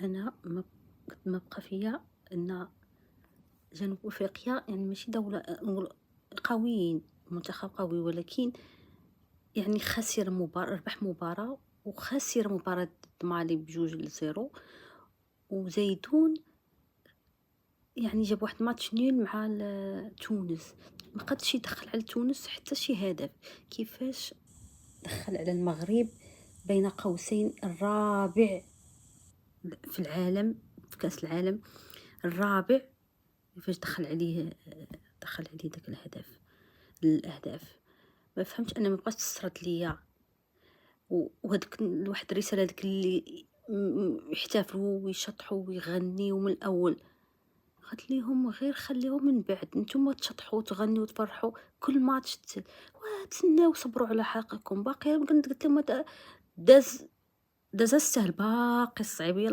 أنا ما بقى فيا أن جنوب أفريقيا يعني ماشي دولة نقول قويين، منتخب قوي، ولكن يعني خسر ربح مباراة وخسر مباراة ضد مالي ب2-0، وزايدون يعني جاب واحد الماتش نيل مع تونس، ما قدش يدخل على تونس حتى شي هدف. كيفاش دخل على المغرب بين قوسين الرابع في العالم، في كأس العالم الرابع، كيفاش دخل عليه داك الأهداف. ما فهمتش، أنا ما بقاش تسرد ليا. وهاديك واحد الرسالة ديك اللي يحتفلوا ويشطحوا ويغنيو من الأول، قالت ليهم غير خليهم من بعد، نتوما تشطحوا وتغنيو وتفرحوا كل ماتش وتسناو صبروا على حقكم. باقي قلت لهم داز السهل باقي الصعيب. يلا